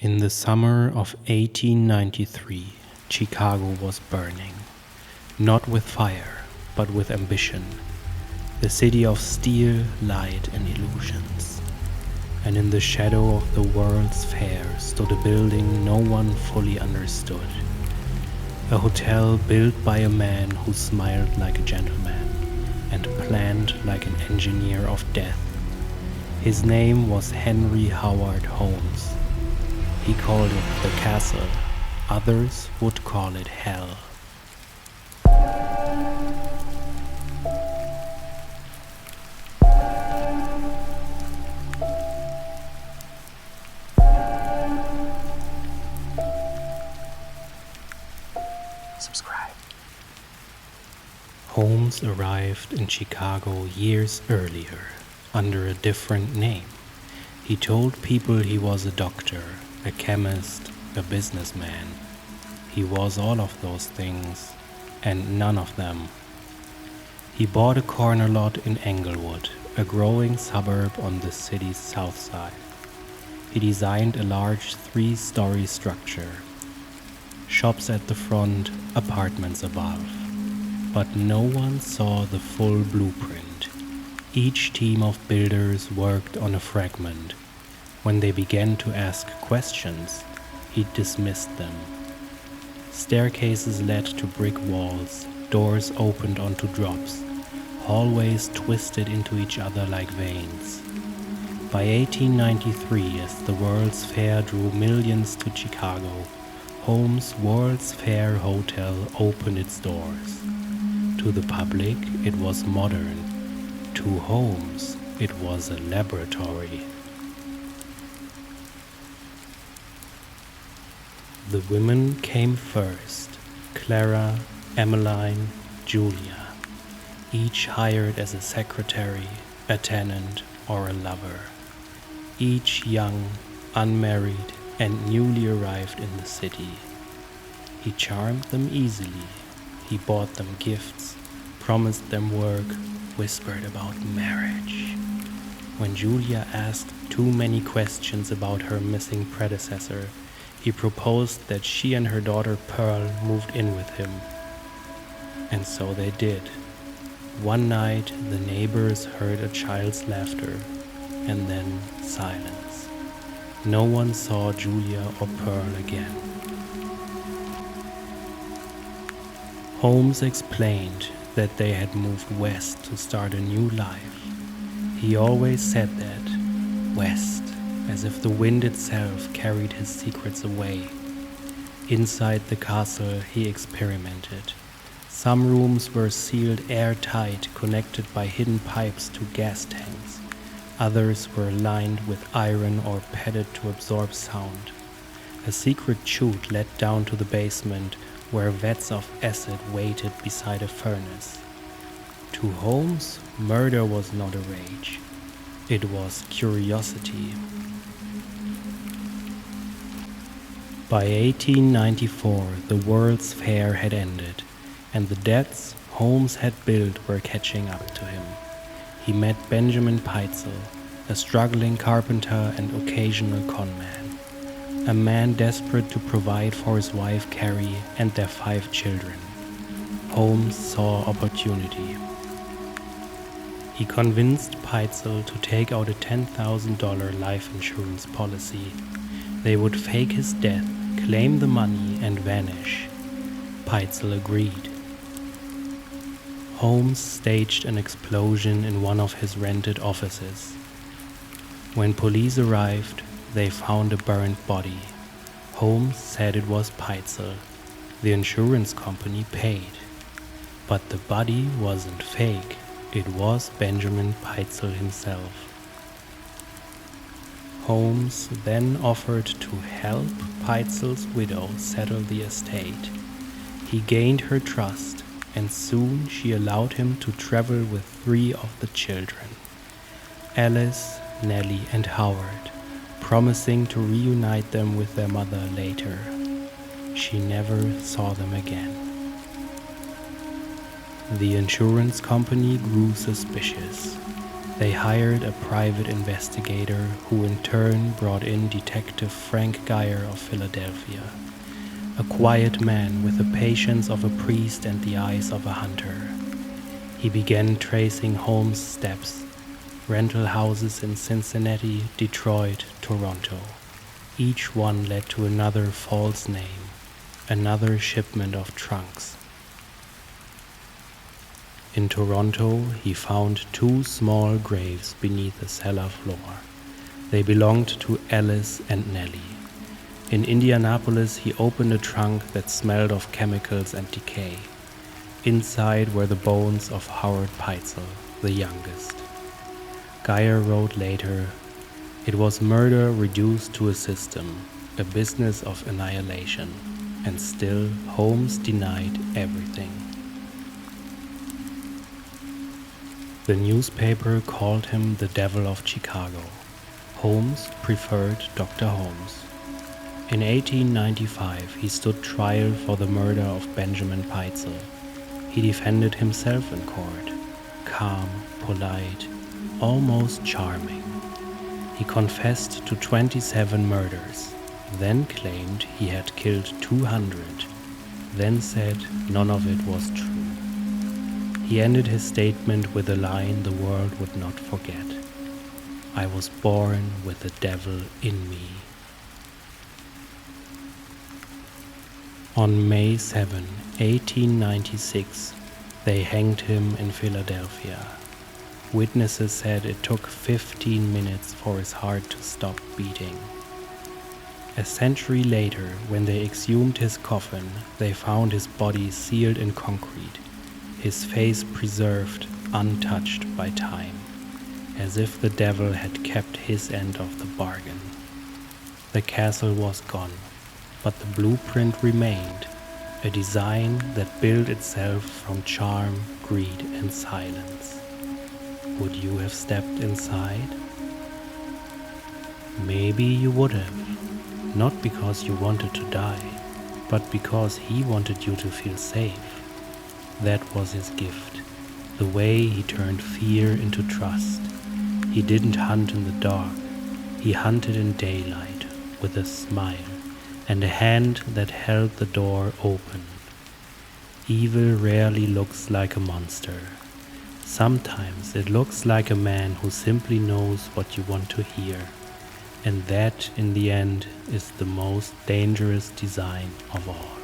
In the summer of 1893, Chicago was burning, not with fire, but with ambition, the city of steel, light, and illusions. And in the shadow of the World's Fair stood a building no one fully understood. A hotel built by a man who smiled like a gentleman and planned like an engineer of death. His name was Henry Howard Holmes. He called it the castle. Others would call it hell. Subscribe. Holmes arrived in Chicago years earlier under a different name. He told people he was a doctor, a chemist, a businessman. He was all of those things, and none of them. He bought a corner lot in Englewood, a growing suburb on the city's south side. He designed a large 3-story structure. Shops at the front, apartments above. But no one saw the full blueprint. Each team of builders worked on a fragment. When they began to ask questions, he dismissed them. Staircases led to brick walls, doors opened onto drops, hallways twisted into each other like veins. By 1893, as the World's Fair drew millions to Chicago, Holmes' World's Fair Hotel opened its doors. To the public, it was modern. To Holmes, it was a laboratory. The women came first: Clara, Emmeline, Julia, each hired as a secretary, a tenant, or a lover. Each young, unmarried, and newly arrived in the city. He charmed them easily. He bought them gifts, promised them work, whispered about marriage. When Julia asked too many questions about her missing predecessor, he proposed that she and her daughter Pearl moved in with him. And so they did. One night, the neighbors heard a child's laughter, and then silence. No one saw Julia or Pearl again. Holmes explained that they had moved west to start a new life. He always said that, west, as if the wind itself carried his secrets away. Inside the castle, he experimented. Some rooms were sealed airtight, connected by hidden pipes to gas tanks. Others were lined with iron or padded to absorb sound. A secret chute led down to the basement, where vats of acid waited beside a furnace. To Holmes, murder was not a rage. It was curiosity. By 1894, the World's Fair had ended, and the debts Holmes had built were catching up to him. He met Benjamin Peitzel, a struggling carpenter and occasional conman, a man desperate to provide for his wife Carrie and their 5 children. Holmes saw opportunity. He convinced Peitzel to take out a $10,000 life insurance policy. They would fake his death, claim the money, and vanish. Peitzel agreed. Holmes staged an explosion in one of his rented offices. When police arrived, they found a burned body. Holmes said it was Peitzel. The insurance company paid. But the body wasn't fake. It was Benjamin Peitzel himself. Holmes then offered to help Peitzel's widow settle the estate. He gained her trust, and soon she allowed him to travel with 3 of the children, Alice, Nellie, and Howard, promising to reunite them with their mother later. She never saw them again. The insurance company grew suspicious. They hired a private investigator who in turn brought in Detective Frank Geyer of Philadelphia, a quiet man with the patience of a priest and the eyes of a hunter. He began tracing Holmes' steps, rental houses in Cincinnati, Detroit, Toronto. Each one led to another false name, another shipment of trunks. In Toronto, he found 2 small graves beneath the cellar floor. They belonged to Alice and Nellie. In Indianapolis, he opened a trunk that smelled of chemicals and decay. Inside were the bones of Howard Peitzel, the youngest. Geyer wrote later, "It was murder reduced to a system, a business of annihilation, and still Holmes denied everything." The newspaper called him the Devil of Chicago. Holmes preferred Dr. Holmes. In 1895, he stood trial for the murder of Benjamin Peitzel. He defended himself in court, calm, polite, almost charming. He confessed to 27 murders, then claimed he had killed 200, then said none of it was true. He ended his statement with a line the world would not forget: "I was born with the devil in me." On May 7, 1896, they hanged him in Philadelphia. Witnesses said it took 15 minutes for his heart to stop beating. A century later, when they exhumed his coffin, they found his body sealed in concrete, his face preserved, untouched by time, as if the devil had kept his end of the bargain. The castle was gone, but the blueprint remained, a design that built itself from charm, greed, and silence. Would you have stepped inside? Maybe you would have, not because you wanted to die, but because he wanted you to feel safe. That was his gift, the way he turned fear into trust. He didn't hunt in the dark, he hunted in daylight, with a smile, and a hand that held the door open. Evil rarely looks like a monster. Sometimes it looks like a man who simply knows what you want to hear, and that, in the end, is the most dangerous design of all.